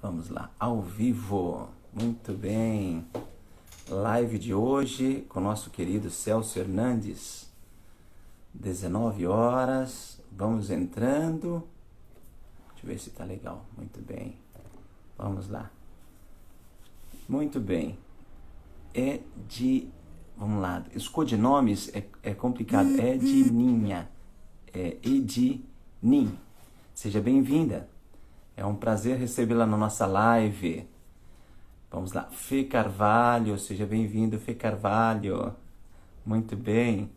Vamos lá, ao vivo. Muito bem. Live de hoje com o nosso querido Celso Hernandes. 19 horas. Vamos entrando. Deixa eu ver se tá legal. Muito bem. Vamos lá. Muito bem. Vamos lá. Os codinomes é complicado. Edininha. Edinin. Seja bem-vinda. É um prazer recebê-la na nossa live. Vamos lá. Fê Carvalho. Seja bem-vindo, Fê Carvalho. Muito bem.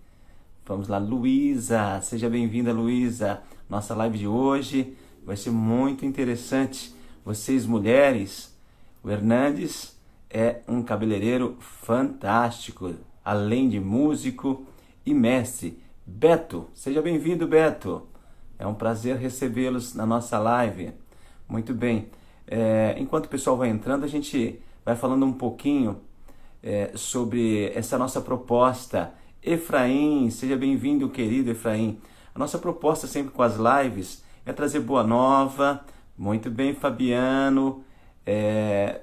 Vamos lá. Luísa. Seja bem-vinda, Luísa. Nossa live de hoje vai ser muito interessante. Vocês, mulheres, o Hernandes é um cabeleireiro fantástico, além de músico e mestre. Beto, seja bem-vindo, Beto. É um prazer recebê-los na nossa live. Muito bem. Enquanto o pessoal vai entrando, a gente vai falando um pouquinho sobre essa nossa proposta. Efraim, seja bem-vindo, querido Efraim. A nossa proposta sempre com as lives é trazer boa nova. Muito bem, Fabiano.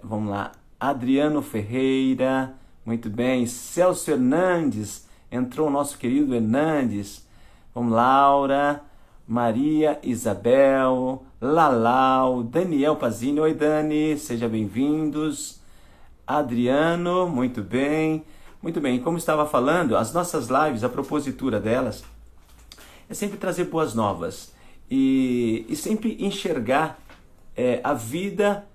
Vamos lá. Adriano Ferreira. Muito bem. Celso Hernandes. Entrou o nosso querido Hernandes. Vamos, Laura. Maria Isabel. Lalau. Daniel Pazini. Oi, Dani. Seja bem-vindos. Adriano. Muito bem. Muito bem. Como estava falando, as nossas lives, a propositura delas é sempre trazer boas novas. E sempre enxergar a vida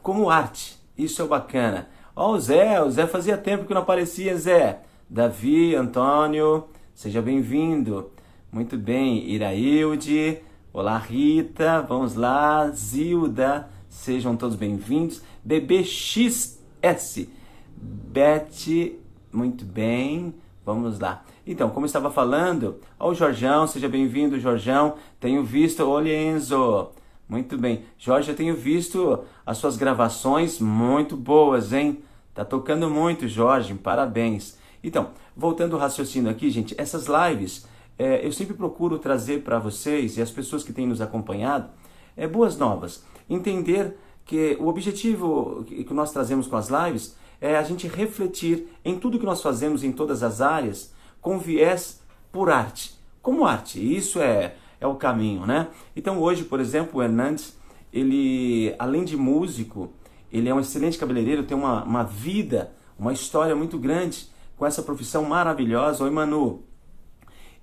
como arte. Isso é bacana. Ó, o Zé fazia tempo que não aparecia, Zé. Davi, Antônio, seja bem-vindo. Muito bem, Irailde, olá Rita, vamos lá, Zilda, sejam todos bem-vindos. BBXS, Beth, muito bem, vamos lá. Então, como eu estava falando, ó, o Jorjão, seja bem-vindo, Jorjão. Tenho visto, olha, Enzo. Muito bem. Jorge, eu tenho visto as suas gravações muito boas, hein? Tá tocando muito, Jorge, parabéns. Então, voltando ao raciocínio aqui, gente, essas lives, eu sempre procuro trazer para vocês e as pessoas que têm nos acompanhado, boas novas. Entender que o objetivo que nós trazemos com as lives é a gente refletir em tudo que nós fazemos em todas as áreas, com viés por arte, como arte. Isso é o caminho, né? Então hoje, por exemplo, o Hernandes, ele, além de músico, ele é um excelente cabeleireiro, tem uma vida, uma história muito grande com essa profissão maravilhosa. Oi, Manu.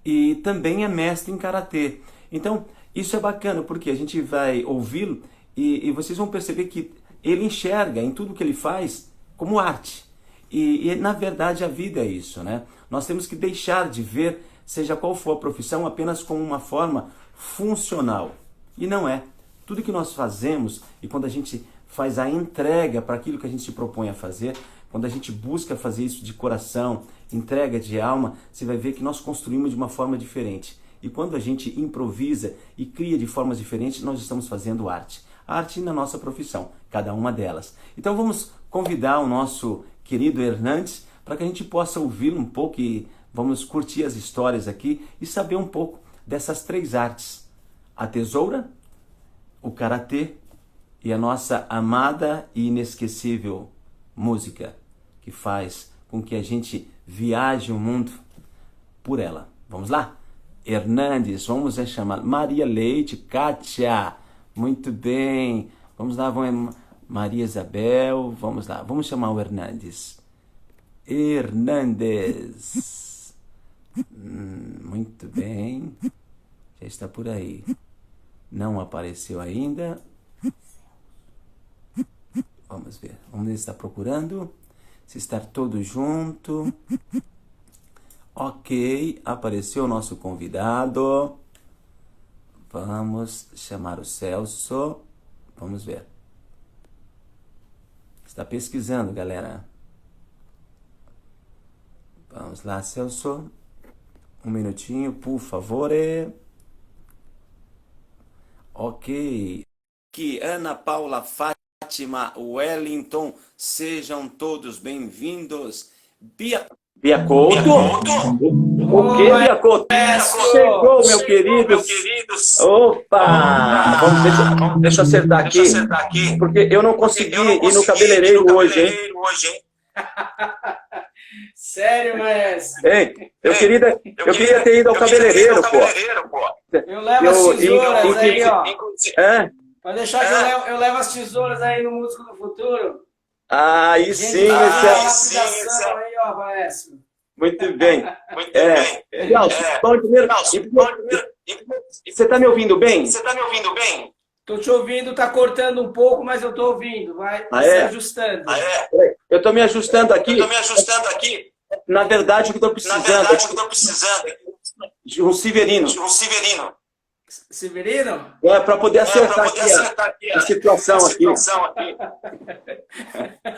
E também é mestre em karatê. Então, isso é bacana, porque a gente vai ouvi-lo e vocês vão perceber que ele enxerga em tudo que ele faz como arte. E na verdade a vida é isso, né? Nós temos que deixar de ver, seja qual for a profissão, apenas como uma forma funcional. E não é. Tudo que nós fazemos, e quando a gente faz a entrega para aquilo que a gente se propõe a fazer, quando a gente busca fazer isso de coração, entrega de alma, você vai ver que nós construímos de uma forma diferente. E quando a gente improvisa e cria de formas diferentes, nós estamos fazendo arte. Arte na nossa profissão, cada uma delas. Então vamos convidar o nosso querido Hernandes para que a gente possa ouvi-lo um pouco e vamos curtir as histórias aqui e saber um pouco dessas três artes. A tesoura, o karatê e a nossa amada e inesquecível música, que faz com que a gente viaje o mundo por ela. Vamos lá? Hernandes, vamos chamar Maria Leite, Kátia, muito bem. Vamos lá, Maria Isabel, vamos lá, vamos chamar o Hernandes. Hernandes. Muito bem. Já está por aí. Não apareceu ainda. Vamos ver. Vamos ver se está procurando. Se está todo junto. Ok. Apareceu o nosso convidado. Vamos chamar o Celso. Vamos ver. Está pesquisando, galera. Vamos lá, Celso. Um minutinho, por favor. Ok. Que Ana Paula, Fátima, Wellington, sejam todos bem-vindos. Bia Biacouto? O que, Biacouto? Chegou, meu querido. Opa! Deixa eu acertar aqui, porque eu não consegui ir no cabeleireiro hoje, hein? Sério, maestro? Ei, eu queria ter ido ao cabeleireiro, pô. Eu levo as tesouras aí, ó. É? Pode deixar que eu levo as tesouras aí no Músico do Futuro. Aí sim, lapidação aí, ó, maestro. Muito bem. Bom, primeiro, você está me ouvindo bem? Tô te ouvindo, tá cortando um pouco, mas eu tô ouvindo. Vai se ajustando. Eu tô me ajustando aqui. Na verdade, o que eu tô precisando de um Severino. Severino? Para poder acertar aqui a situação aqui.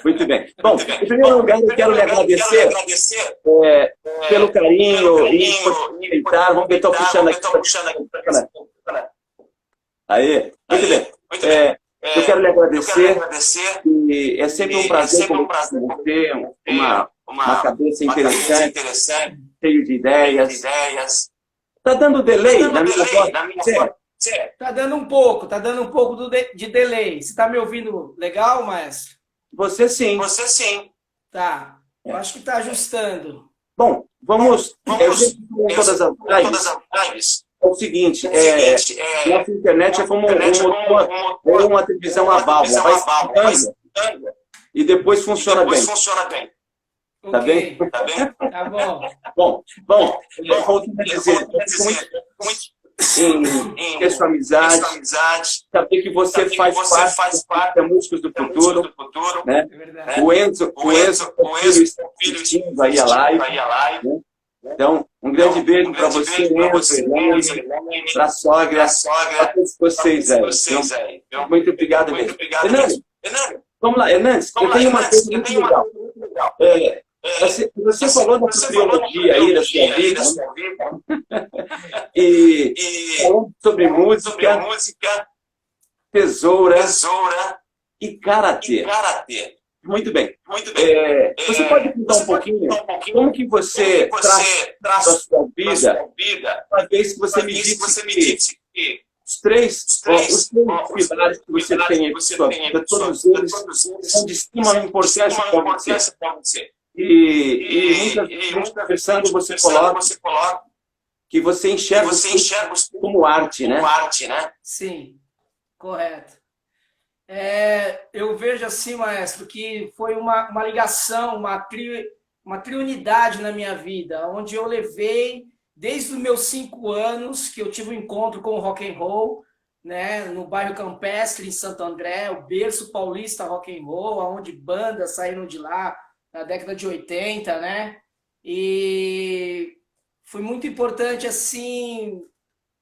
Muito bem. Bom, em primeiro lugar, eu quero lhe agradecer pelo carinho e por aceitar. Vamos ver, estou puxando aqui. Aí, muito bem. Eu quero lhe agradecer. E é sempre um prazer conversar com você, uma cabeça interessante, cheio de ideias. Tá dando delay na minha voz? Tá dando um pouco de delay. Você tá me ouvindo legal, maestro? Você sim. Tá. Eu acho que tá ajustando. Bom, vamos todas as lives. É o seguinte, nossa internet é como um motor ou uma televisão a válvula. Vai esquentando e depois funciona bem. Tá bem? Tá bom. Bom, voltando a dizer, em ter sua amizade, saber que você faz parte da Músicos do Futuro, né? O Enzo filho está aí a live, né? Então, um grande beijo para você, Enzo, para a sogra, para todos vocês aí. Então, muito obrigado mesmo. Hernandes, vamos lá, Hernandes, eu tenho uma coisa muito legal. Você falou da sua biologia aí, da sua vida, e falando sobre música, tesoura e karatê. Muito bem. Você pode contar um pouquinho como que você traz da sua vida, uma vez que você me disse que os três pilares que você tem em sua vida, todos eles são de extrema importância para você. E muitas vezes, conversando, você coloca que você enxerga como arte, né? Sim, correto. Eu vejo assim, maestro, que foi uma ligação, uma triunidade na minha vida, onde eu levei, desde os meus 5 anos, que eu tive um encontro com o rock and roll, né, no bairro Campestre, em Santo André, o berço paulista rock and roll, onde bandas saíram de lá, na década de 80, né? E foi muito importante, assim,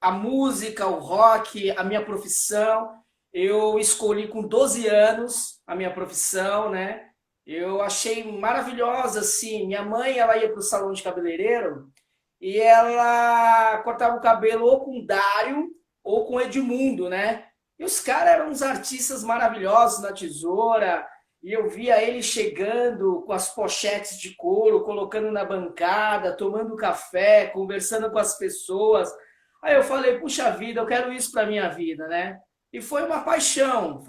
a música, o rock, a minha profissão. Eu escolhi com 12 anos a minha profissão, né? Eu achei maravilhosa, assim. Minha mãe, ela ia para o salão de cabeleireiro e ela cortava o cabelo ou com Dário ou com Edmundo, né? E os caras eram uns artistas maravilhosos na tesoura. E eu via ele chegando com as pochetes de couro, colocando na bancada, tomando café, conversando com as pessoas. Aí eu falei, puxa vida, eu quero isso para minha vida, né? E foi uma paixão,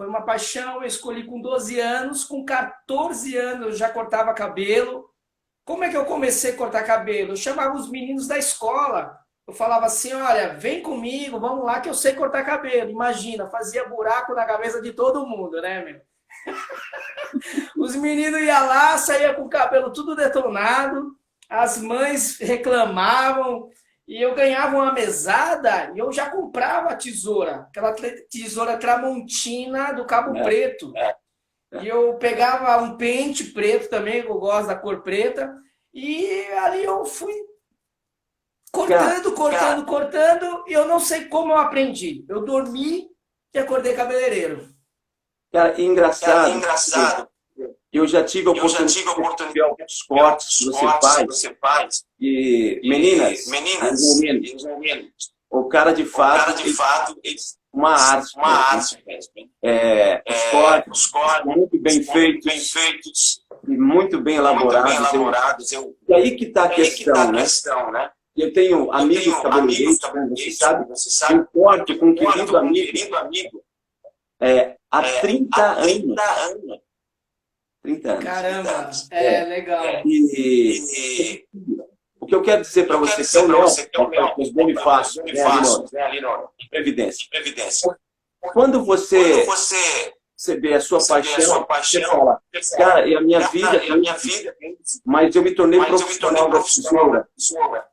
eu escolhi com 12 anos, com 14 anos eu já cortava cabelo. Como é que eu comecei a cortar cabelo? Eu chamava os meninos da escola, eu falava assim, olha, vem comigo, vamos lá que eu sei cortar cabelo. Imagina, fazia buraco na cabeça de todo mundo, né, meu? Os meninos iam lá, saíam com o cabelo tudo detonado, as mães reclamavam e eu ganhava uma mesada e eu já comprava a tesoura, aquela tesoura Tramontina do Cabo Preto. E eu pegava um pente preto também, que eu gosto da cor preta, e ali eu fui cortando, e eu não sei como eu aprendi. Eu dormi e acordei cabeleireiro. Cara, engraçado. Eu já tive a oportunidade de ver alguns cortes que você faz. E meninas, o cara de fato, uma arte. Os cortes muito bem feitos. e muito bem elaborados. E aí que está a questão, né? Eu tenho amigos cabeleireiros, como você sabe, eu corto com um querido amigo há 30 anos. 30 anos. Caramba, legal. E o que eu quero dizer para você, que é o Léo, os Bonifácio, ali no Previdência. Quando você vê a sua paixão, você fala, cara, e a minha vida, mas eu me tornei profissional da tesoura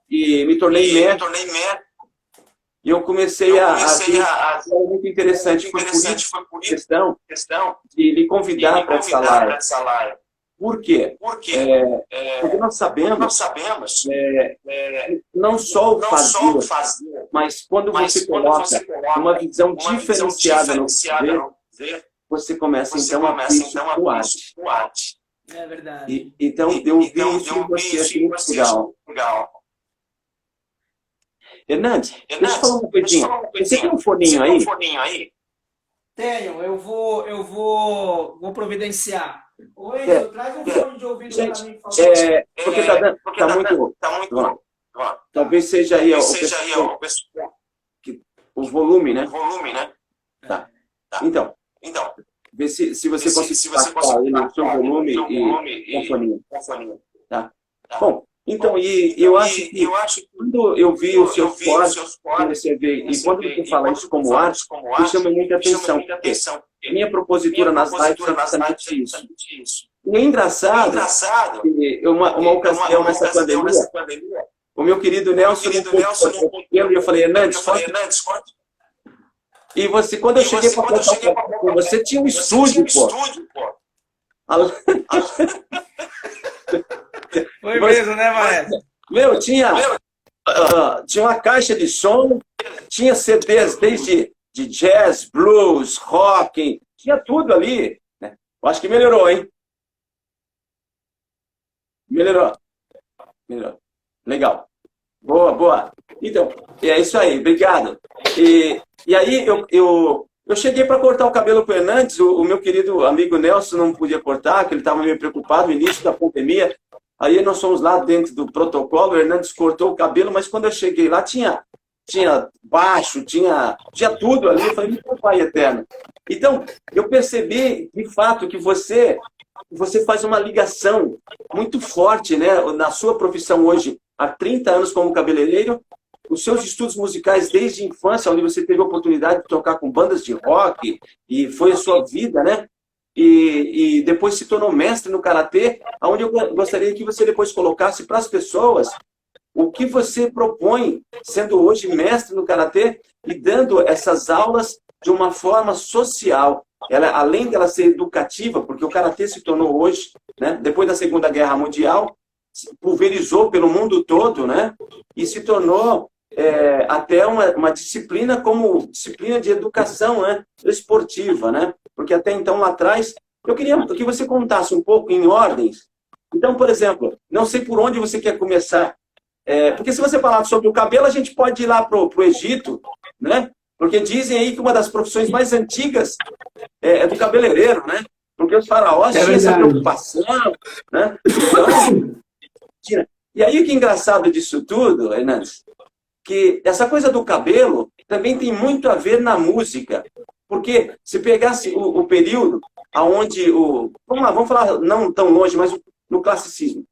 e me tornei mestre. E eu comecei a ver algo muito interessante. Foi por isso questão de lhe convidar para essa live. Por quê? Porque nós sabemos não só o fazer, mas quando você coloca uma visão diferenciada no fazer, você começa então a ver isso com arte. É verdade. Então eu vi isso em você aqui em Portugal. Hernandes, deixa eu falar uma coisinha. Você tem um foninho aí? Tenho, eu vou providenciar. Ô, Enzo, traz um fone de ouvido para mim, por favor. Porque tá muito. Talvez seja aí o volume, né? Tá. Então, vê se você conseguir passar aí no seu volume e com foninho. Tá? Bom, então, eu acho que quando eu vi os seus cortes, comecei a ver, e quando você fala isso como arte, me chama muita atenção, porque minha propositura nas lives é justamente isso. E é engraçado que uma ocasião nessa pandemia, o meu querido Nelson e eu falei, Hernandes, corta. E você, quando eu cheguei para cortar o cabelo, você tinha um estúdio, pô. Foi mesmo, né, Maestro? Meu, tinha uma caixa de som, tinha CDs desde de jazz, blues, rock, tinha tudo ali. Né? Eu acho que melhorou, hein? Melhorou. Legal. Boa. Então, é isso aí, obrigado. E aí eu cheguei para cortar o cabelo com o Hernandes, o meu querido amigo Nelson não podia cortar, que ele estava meio preocupado no início da pandemia. Aí nós fomos lá dentro do protocolo, o Hernandes cortou o cabelo, mas quando eu cheguei lá tinha baixo, tinha tudo ali. Eu falei, meu pai eterno. Então, eu percebi, de fato, que você faz uma ligação muito forte, né, na sua profissão hoje, há 30 anos como cabeleireiro, os seus estudos musicais desde a infância, onde você teve a oportunidade de tocar com bandas de rock, e foi a sua vida, né? E depois se tornou mestre no karatê, onde eu gostaria que você depois colocasse para as pessoas o que você propõe, sendo hoje mestre no karatê e dando essas aulas de uma forma social. Ela, além dela ser educativa, porque o karatê se tornou hoje, né, depois da Segunda Guerra Mundial, pulverizou pelo mundo todo, né, e se tornou até uma disciplina como disciplina de educação, né, esportiva, né, porque até então lá atrás, eu queria que você contasse um pouco em ordens. Então, por exemplo, não sei por onde você quer começar, porque se você falar sobre o cabelo, a gente pode ir lá para o Egito, né, porque dizem aí que uma das profissões mais antigas é do cabeleireiro, né, porque os faraós tinham essa preocupação, né, então, e aí o que é engraçado disso tudo, Hernandes, que essa coisa do cabelo também tem muito a ver na música. Porque se pegasse o período onde vamos falar não tão longe, mas no classicismo.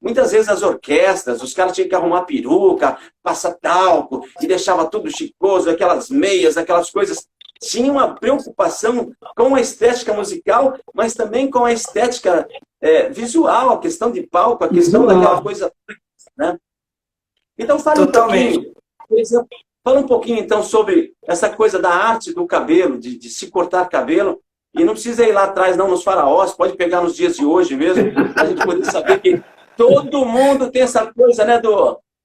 Muitas vezes as orquestras, os caras tinham que arrumar peruca, passar talco, e deixava tudo chicoso, aquelas meias, aquelas coisas. Tinha uma preocupação com a estética musical, mas também com a estética visual, a questão de palco, a questão daquela coisa, né? Então, fala um pouquinho, por exemplo, fala um pouquinho, então, sobre essa coisa da arte do cabelo, de se cortar cabelo, e não precisa ir lá atrás, não, nos faraós, pode pegar nos dias de hoje mesmo, a gente poder saber que todo mundo tem essa coisa, né,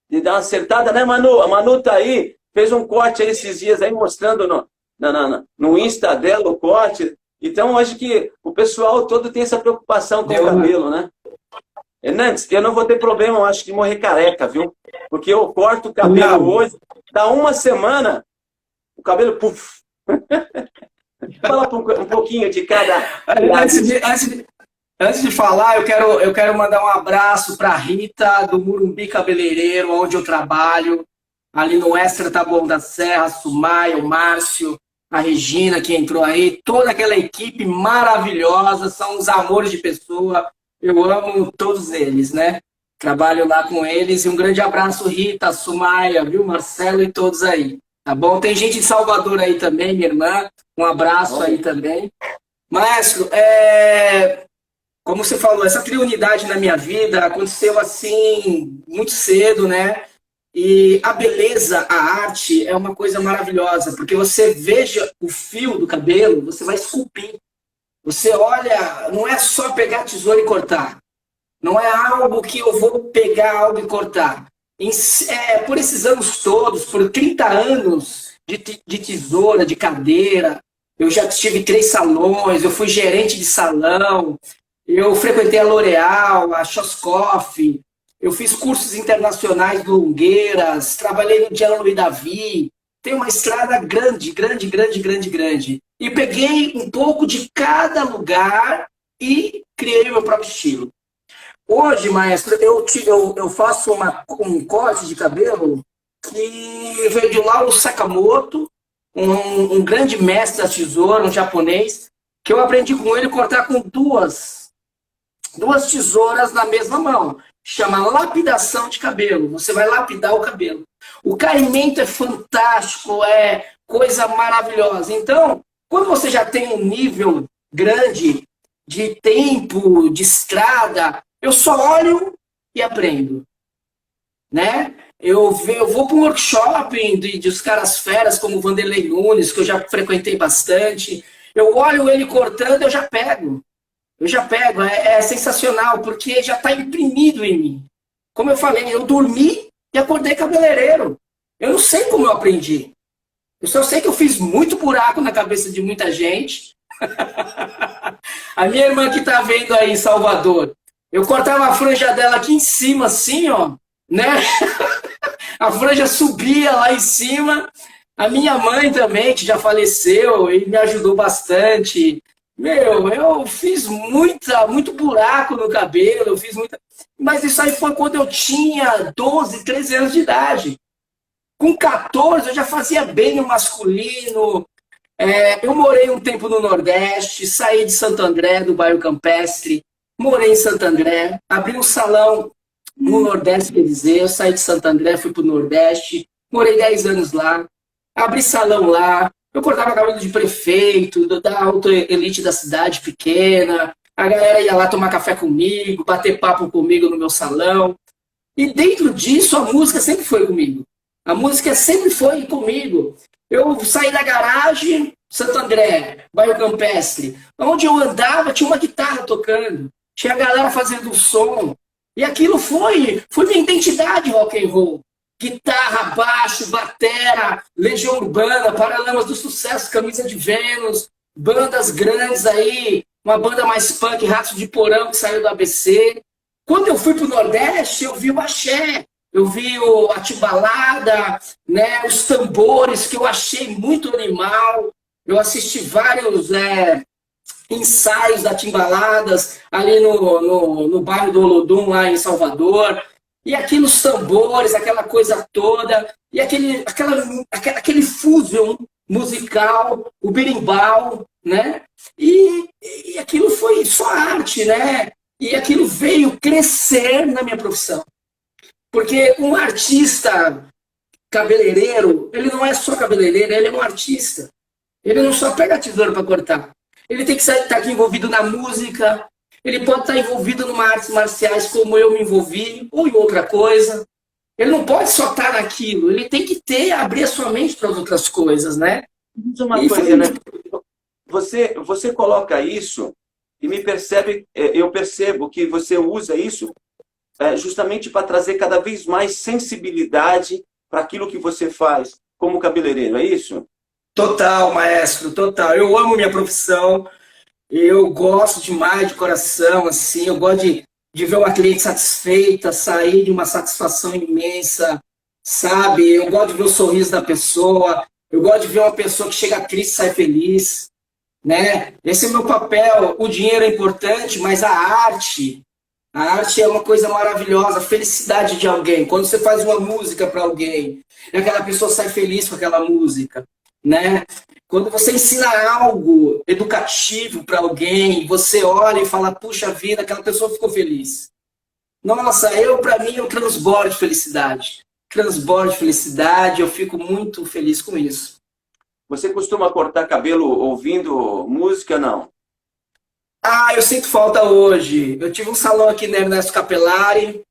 de dar uma acertada, né, Manu? A Manu tá aí, fez um corte aí esses dias aí, mostrando no Insta dela o corte. Então, acho que o pessoal todo tem essa preocupação com o cabelo, né? Hernandes, eu não vou ter problema, eu acho, de morrer careca, viu? Porque eu corto o cabelo hoje, dá uma semana, o cabelo, puf. Fala um pouquinho de cada... Antes de falar, eu quero mandar um abraço para a Rita, do Murumbi Cabeleireiro, onde eu trabalho, ali no Extra Taboão da Serra, Sumaia, o Márcio, a Regina que entrou aí, toda aquela equipe maravilhosa, são uns amores de pessoa, eu amo todos eles, né? Trabalho lá com eles e um grande abraço, Rita, Sumaia, viu, Marcelo e todos aí, tá bom? Tem gente de Salvador aí também, minha irmã, um abraço aí também. Maestro, como você falou, essa triunidade na minha vida aconteceu assim muito cedo, né? E a beleza, a arte é uma coisa maravilhosa, porque você veja o fio do cabelo, você vai esculpir. Você olha, não é só pegar a tesoura e cortar. Não é algo que eu vou pegar algo e cortar. Por esses anos todos, por 30 anos de tesoura, de cadeira, eu já tive 3 salões, eu fui gerente de salão, eu frequentei a L'Oréal, a Schwarzkopf, eu fiz cursos internacionais do Longueiras, trabalhei no Jean-Louis David, tem uma estrada grande, grande, grande, grande, grande. E peguei um pouco de cada lugar e criei o meu próprio estilo. Hoje, maestro, eu faço um corte de cabelo que veio de Lauro Sakamoto, um grande mestre da tesoura, um japonês, que eu aprendi com ele a cortar com duas tesouras na mesma mão. Chama lapidação de cabelo. Você vai lapidar o cabelo. O caimento é fantástico, é coisa maravilhosa. Então, quando você já tem um nível grande de tempo, de estrada, eu só olho e aprendo, né? Eu vou para um workshop dos caras feras, como o Vanderlei Nunes, que eu já frequentei bastante. Eu olho ele cortando, eu já pego. É sensacional, porque já está imprimido em mim. Como eu falei, eu dormi e acordei cabeleireiro. Eu não sei como eu aprendi. Eu só sei que eu fiz muito buraco na cabeça de muita gente. A minha irmã que está vendo aí em Salvador, eu cortava a franja dela aqui em cima, assim, ó, né? A franja subia lá em cima. A minha mãe também, que já faleceu e me ajudou bastante. Meu, eu fiz muito buraco no cabelo, eu fiz muita. Mas isso aí foi quando eu tinha 12, 13 anos de idade. Com 14 eu já fazia bem no masculino. Eu morei um tempo no Nordeste, saí de Santo André, do bairro Campestre, morei em Santo André, abri um salão no Nordeste, quer dizer, eu saí de Santo André, fui para o Nordeste, morei 10 anos lá, abri salão lá, eu cortava cabelo de prefeito, da alta elite da cidade pequena, a galera ia lá tomar café comigo, bater papo comigo no meu salão. E dentro disso, a música sempre foi comigo. A música sempre foi comigo. Eu saí da garagem, Santo André, bairro Campestre, onde eu andava tinha uma guitarra tocando, tinha a galera fazendo som. E aquilo foi minha identidade rock and roll. Guitarra, baixo, batera, Legião Urbana, Paralamas do Sucesso, Camisa de Vênus, bandas grandes aí, uma banda mais punk, Ratos de Porão, que saiu do ABC. Quando eu fui para o Nordeste, eu vi o axé, eu vi a timbalada, né, os tambores, que eu achei muito animal. Eu assisti vários ensaios da Timbaladas ali no bairro do Olodum, lá em Salvador. E aqueles tambores, aquela coisa toda, e aquele fusion musical, o berimbau, né? E aquilo foi só arte, né? E aquilo veio crescer na minha profissão. Porque um artista cabeleireiro, ele não é só cabeleireiro, ele é um artista. Ele não só pega a tesoura para cortar. Ele tem que estar aqui envolvido na música, ele pode estar envolvido em artes marciais como eu me envolvi, ou em outra coisa. Ele não pode só estar naquilo, ele tem que abrir a sua mente para as outras coisas, né? Diz uma coisa, né? Você coloca isso e eu percebo que você usa isso justamente para trazer cada vez mais sensibilidade para aquilo que você faz como cabeleireiro, é isso? Total, maestro, total. Eu amo minha profissão, eu gosto demais de coração, assim, eu gosto de ver uma cliente satisfeita, sair de uma satisfação imensa, sabe? Eu gosto de ver o sorriso da pessoa, eu gosto de ver uma pessoa que chega triste e sai feliz. né? Esse é o meu papel. O dinheiro é importante, mas a arte é uma coisa maravilhosa, a felicidade de alguém. Quando você faz uma música para alguém, e aquela pessoa sai feliz com aquela música, né? Quando você ensina algo educativo para alguém, você olha e fala, puxa vida, aquela pessoa ficou feliz. Nossa, para mim, eu transbordo de felicidade. Transbordo de felicidade, eu fico muito feliz com isso. Você costuma cortar cabelo ouvindo música, não? Ah, eu sinto falta hoje. Eu tive um salão aqui na Ernesto Capelari,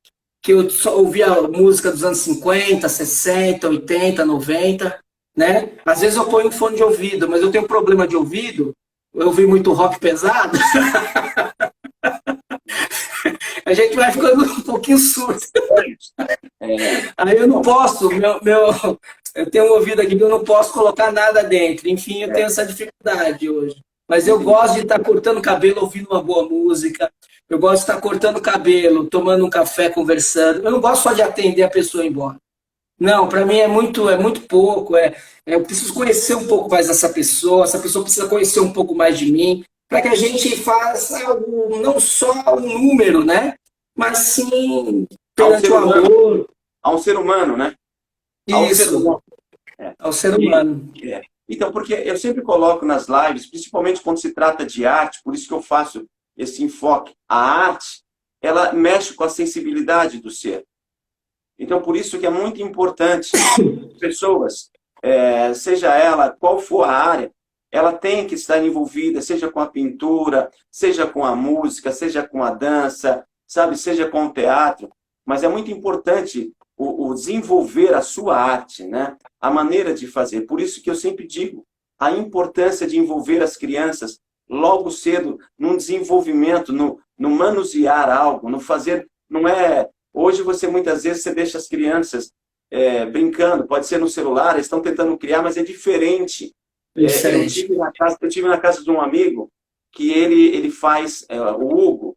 que eu só ouvia música dos anos 50, 60, 80, 90, né? Às vezes eu ponho um fone de ouvido, mas eu tenho um problema de ouvido. Eu ouvi muito rock pesado. A gente vai ficando um pouquinho surdo. Aí eu não posso, eu tenho um ouvido aqui que eu não posso colocar nada dentro. Enfim, eu tenho essa dificuldade hoje. Mas eu gosto de estar cortando cabelo ouvindo uma boa música. Eu gosto de estar cortando cabelo, tomando um café, conversando. Eu não gosto só de atender a pessoa e ir embora. Não, para mim é muito pouco. Eu preciso conhecer um pouco mais essa pessoa precisa conhecer um pouco mais de mim, para que a gente faça algo, não só um número, né? Mas sim perante o amor. A um ser humano, né? Ao ser Isso, humano. ao ser humano. Então, porque eu sempre coloco nas lives, principalmente quando se trata de arte, por isso que eu faço esse enfoque. A arte, ela mexe com a sensibilidade do ser. Então, por isso que é muito importante pessoas, seja ela qual for a área, ela tem que estar envolvida, seja com a pintura, seja com a música, seja com a dança, sabe, seja com o teatro. Mas é muito importante o desenvolver a sua arte, né? A maneira de fazer. Por isso que eu sempre digo a importância de envolver as crianças logo cedo num desenvolvimento, no manusear algo, no fazer. Não é. Hoje muitas vezes você deixa as crianças brincando, pode ser no celular, eles estão tentando criar, mas é diferente. Eu tive na casa de um amigo que ele faz o Hugo.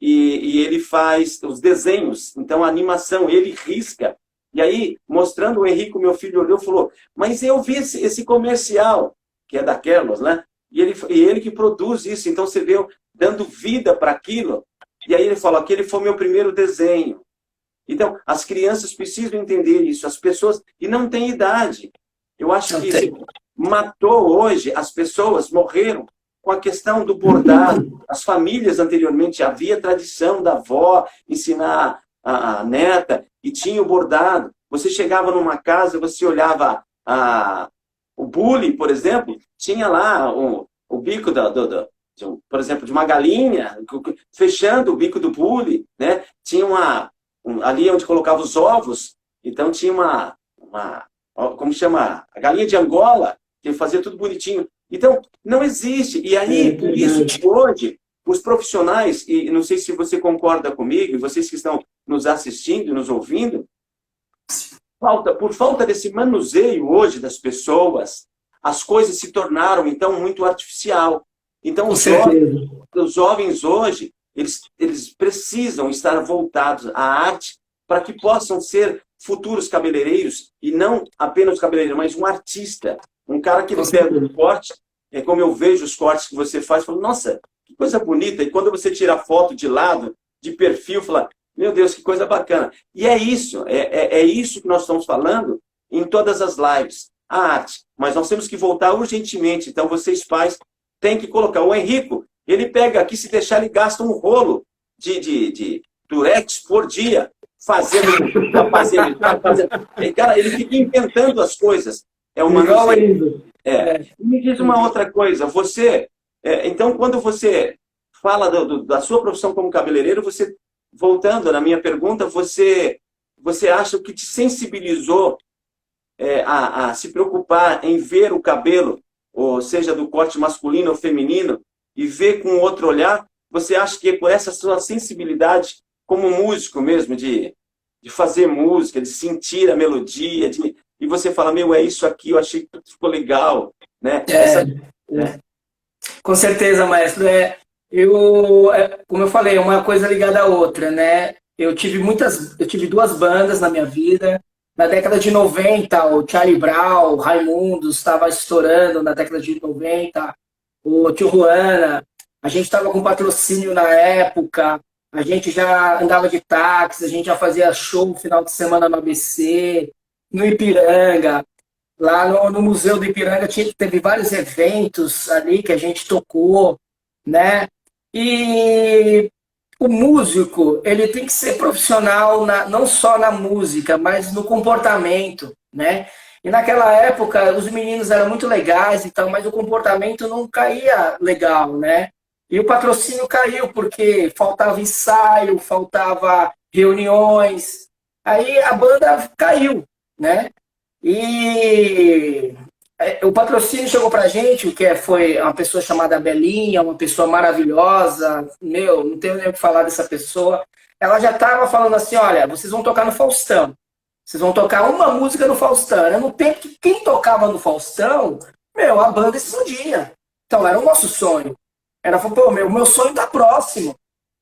E ele faz os desenhos, então a animação, ele risca. E aí, mostrando o Henrique, meu filho olhou e falou, mas eu vi esse comercial, que é da Kellogg's, né? E ele que produz isso, então você vê dando vida para aquilo. E aí ele falou, aquele foi meu primeiro desenho. Então, as crianças precisam entender isso, as pessoas, e não tem idade. Eu acho que matou hoje, as pessoas morreram com a questão do bordado. As famílias anteriormente havia tradição da avó ensinar a neta e tinha o bordado. Você chegava numa casa, você olhava o bule, por exemplo, tinha lá o bico por exemplo, de uma galinha, fechando o bico do bule, né? Tinha ali onde colocava os ovos, então tinha como chama? A galinha de Angola, que fazia tudo bonitinho. Então, não existe. E aí, por isso, hoje, os profissionais, e não sei se você concorda comigo, e vocês que estão nos assistindo, nos ouvindo, por falta desse manuseio hoje das pessoas, as coisas se tornaram, então, muito artificial. Então, os jovens hoje, eles precisam estar voltados à arte para que possam ser futuros cabeleireiros, e não apenas cabeleireiro, mas um artista. Um cara que pega um corte, como eu vejo os cortes que você faz, falo, nossa, que coisa bonita. E quando você tira a foto de lado, de perfil, fala, meu Deus, que coisa bacana. E é isso, é isso que nós estamos falando em todas as lives, a arte. Mas nós temos que voltar urgentemente. Então, vocês pais têm que colocar. O Henrico, ele pega aqui, se deixar, ele gasta um rolo de durex por dia, fazendo. Cara, ele fica inventando as coisas. É uma Me diz uma outra coisa. Então, quando você fala da sua profissão como cabeleireiro, voltando na minha pergunta, você acha que te sensibilizou a se preocupar em ver o cabelo, ou seja, do corte masculino ou feminino, e ver com outro olhar? Você acha que é por essa sua sensibilidade como músico mesmo, de fazer música, de sentir a melodia, e você fala, é isso aqui, eu achei que tudo ficou legal, né? Com certeza, maestro. Como eu falei, uma coisa ligada à outra, né? Eu tive duas bandas na minha vida. Na década de 90, o Charlie Brown, o Raimundos estava estourando na década de 90. o tio Juana, a gente estava com patrocínio na época, a gente já andava de táxi, a gente já fazia show no final de semana no ABC, no Ipiranga. Lá no Museu do Ipiranga teve vários eventos ali que a gente tocou, né? E o músico, ele tem que ser profissional não só na música, mas no comportamento, né? E naquela época, os meninos eram muito legais e tal, mas o comportamento não caía legal, né? E o patrocínio caiu porque faltava ensaio, faltava reuniões. Aí a banda caiu, né? E o patrocínio chegou pra gente, foi uma pessoa chamada Belinha, uma pessoa maravilhosa, meu, não tenho nem o que falar dessa pessoa. Ela já estava falando assim, olha, vocês vão tocar no Faustão. Vocês vão tocar uma música no Faustão. Era no tempo que quem tocava no Faustão, meu, a banda explodia. Então era o nosso sonho. Era, pô, meu sonho tá próximo.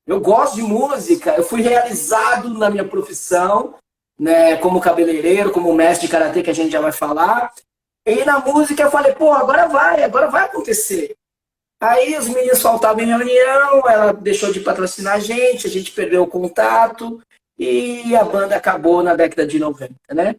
Eu gosto de música, eu fui realizado na minha profissão, né, como cabeleireiro, como mestre de karatê, que a gente já vai falar. E na música eu falei, pô, agora vai acontecer. Aí os meninos faltavam em reunião, ela deixou de patrocinar a gente perdeu o contato e a banda acabou na década de 90, né?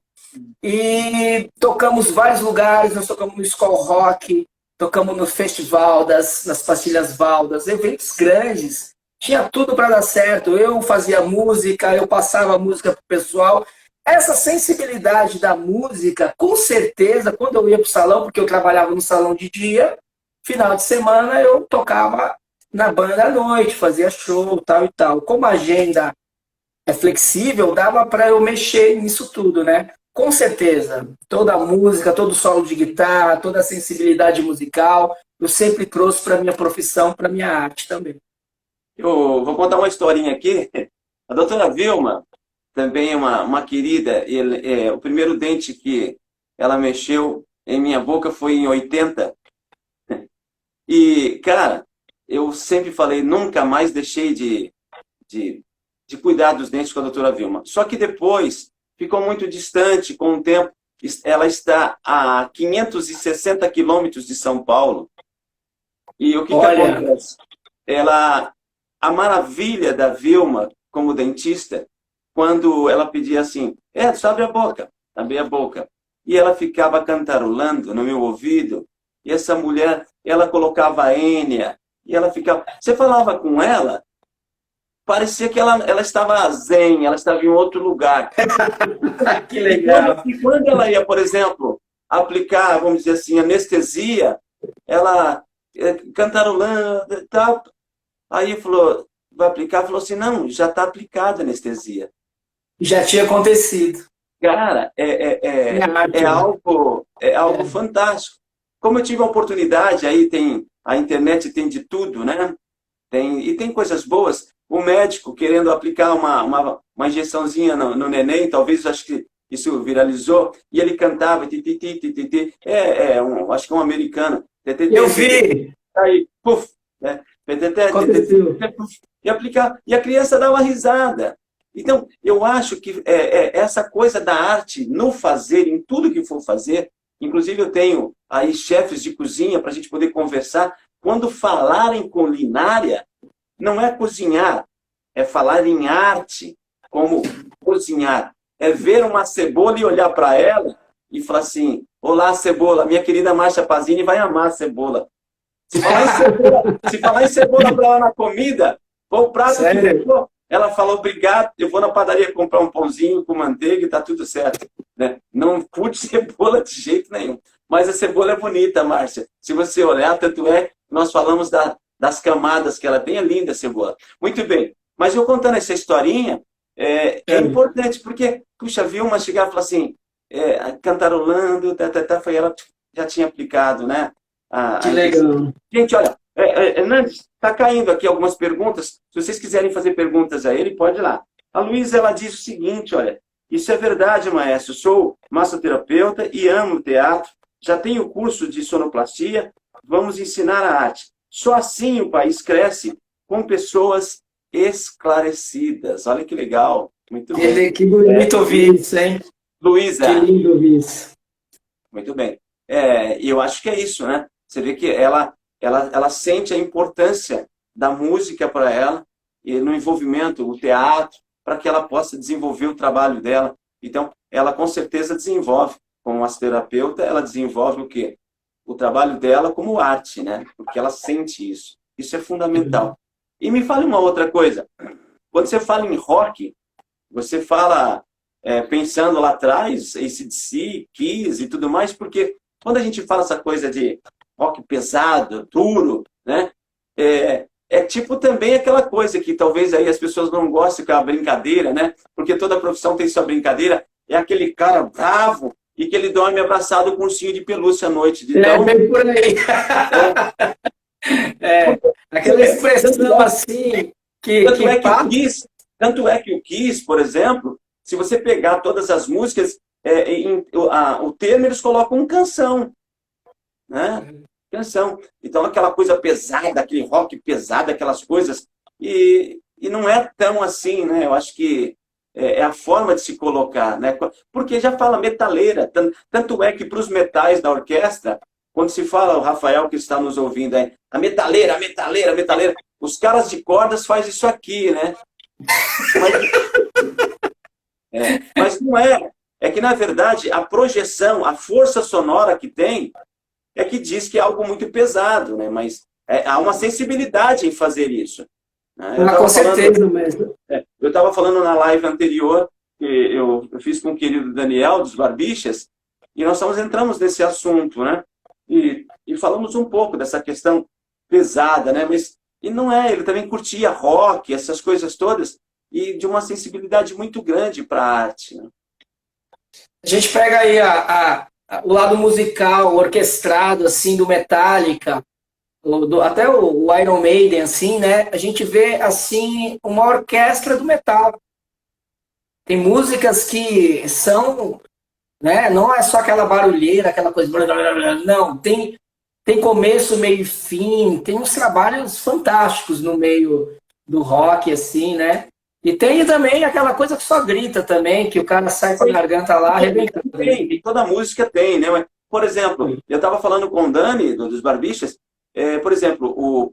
E tocamos vários lugares, nós tocamos no Skol Rock, tocamos no Festival nas Pastilhas Valdas, eventos grandes, tinha tudo para dar certo. Eu fazia música, eu passava a música pro pessoal. Essa sensibilidade da música, com certeza, quando eu ia pro salão, porque eu trabalhava no salão de dia, final de semana eu tocava na banda à noite, fazia show, tal e tal. Como a agenda é flexível, dava para eu mexer nisso tudo, né? Com certeza, toda a música, todo o solo de guitarra, toda a sensibilidade musical, eu sempre trouxe para minha profissão, para minha arte também. Eu vou contar uma historinha aqui. A doutora Vilma, também é uma querida, o primeiro dente que ela mexeu em minha boca foi em 80. E, cara, eu sempre falei, nunca mais deixei de, de cuidar dos dentes com a doutora Vilma. Só que depois ficou muito distante com o tempo. Ela está a 560 quilômetros de São Paulo. E o que Olha, acontece? A maravilha da Vilma como dentista, quando ela pedia assim, Edson, abre a boca, abre a boca. E ela ficava cantarolando no meu ouvido, e essa mulher, ela colocava a Enya, e ela ficava... Você falava com ela, parecia que ela estava zen, ela estava em outro lugar. que legal. E quando ela ia, por exemplo, aplicar, vamos dizer assim, anestesia, ela cantarolando e tal. Aí falou, vai aplicar? Falou assim, não, já está aplicada a anestesia. Já tinha acontecido. Cara, É arte, né? é algo fantástico. Como eu tive a oportunidade, aí a internet tem de tudo, né? E tem coisas boas. O médico querendo aplicar uma injeçãozinha no neném, talvez acho que isso viralizou, e ele cantava, tititi, tititi, acho que é um americano. Eu vi. Aí, puf, né? Aconteceu. E aplicar. E a criança dá uma risada. Então, eu acho que essa coisa da arte no fazer, em tudo que for fazer, inclusive eu tenho aí chefes de cozinha para a gente poder conversar, quando falar em culinária, não é cozinhar, é falar em arte, como cozinhar. É ver uma cebola e olhar para ela e falar assim, olá, cebola, minha querida Márcia Pazini vai amar a cebola. Se falar em cebola para ela na comida, foi o prato que levou. Ela fala, obrigado, eu vou na padaria comprar um pãozinho com manteiga e tá tudo certo. Né? Não curte cebola de jeito nenhum. Mas a cebola é bonita, Márcia. Se você olhar, tanto é que nós falamos das camadas que ela tem, é linda a cebola. Muito bem. Mas eu contando essa historinha, é importante, porque, puxa, Vilma chegar e falar assim, cantarolando, foi ela já tinha aplicado, né? Que legal. Gente, olha, Hernandes, está caindo aqui algumas perguntas. Se vocês quiserem fazer perguntas a ele, pode ir lá. A Luísa, ela diz o seguinte, olha, isso é verdade, maestro. Sou massoterapeuta e amo teatro. Já tenho curso de sonoplastia. Vamos ensinar a arte. Só assim o país cresce com pessoas esclarecidas. Olha que legal. Muito bem. Que bonito ouvir isso, hein? Luísa. Que lindo ouvir isso. Muito bem. E eu acho que é isso, né? Você vê que ela ela sente a importância da música para ela, e no envolvimento, o teatro, para que ela possa desenvolver o trabalho dela. Então, ela com certeza desenvolve, como massoterapeuta, ela desenvolve o quê? O trabalho dela como arte, né? Porque ela sente isso. Isso é fundamental. E me fale uma outra coisa. Quando você fala em rock, você fala pensando lá atrás, AC/DC, Kiss e tudo mais, porque quando a gente fala essa coisa de rock pesado, duro, né? É tipo também aquela coisa que talvez aí as pessoas não gostem, que é a brincadeira, né? Porque toda profissão tem sua brincadeira. É aquele cara bravo e que ele dorme abraçado com um ursinho de pelúcia à noite. De tão... bem por aí. Aquela expressão assim tanto é que o Kiss, por exemplo, se você pegar todas as músicas, o termo eles colocam canção, né? Canção. Então, aquela coisa pesada, aquele rock pesado, aquelas coisas, e não é tão assim, né? Eu acho que é a forma de se colocar, né? Porque já fala metaleira, tanto é que para os metais da orquestra, quando se fala, o Rafael que está nos ouvindo aí, a metaleira, a metaleira, a metaleira, os caras de cordas fazem isso aqui, né? Mas não é. É que, na verdade, a projeção, a força sonora que tem, é que diz que é algo muito pesado, né? Mas há uma sensibilidade em fazer isso. Né? Com certeza mesmo. Eu estava falando na live anterior, que eu fiz com o querido Daniel, dos Barbixas, e nós entramos nesse assunto, né? E falamos um pouco dessa questão pesada, né? E não ele também curtia rock, essas coisas todas, e de uma sensibilidade muito grande para a arte. Né? A gente pega aí o lado musical, orquestrado, assim, do Metallica, até o Iron Maiden, assim, né? A gente vê, assim, uma orquestra do metal. Tem músicas que são, né? Não é só aquela barulheira, aquela coisa... Não, tem começo, meio e fim, tem uns trabalhos fantásticos no meio do rock, assim, né? E tem também aquela coisa que só grita também, que o cara sai com a garganta lá arrebentando. Tem, toda música tem, né? Por exemplo, eu estava falando com o Dani, dos Barbixas, por exemplo, o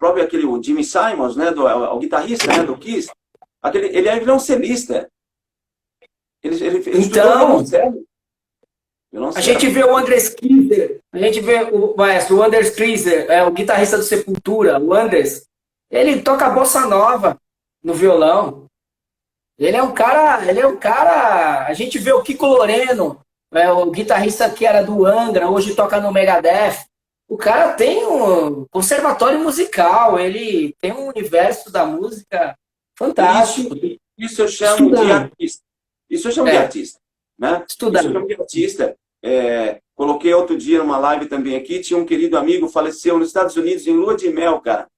Jimmy Simons, né, o guitarrista, né, do Kiss, ele é violoncelista. Ele então, a gente vê o Anders Kriser, a gente vê o maestro, o Anders Kriser, o guitarrista do Sepultura, o Anders, ele toca bossa nova no violão. Ele é um cara, a gente vê o Kiko Loureiro, o guitarrista que era do Angra, hoje toca no Megadeth. O cara tem um conservatório musical, ele tem um universo da música fantástico. Isso eu chamo de artista. Isso eu chamo de artista. Né? Estudar. Isso eu chamo de artista. Coloquei outro dia numa live também aqui, tinha um querido amigo, faleceu nos Estados Unidos em lua de mel, cara,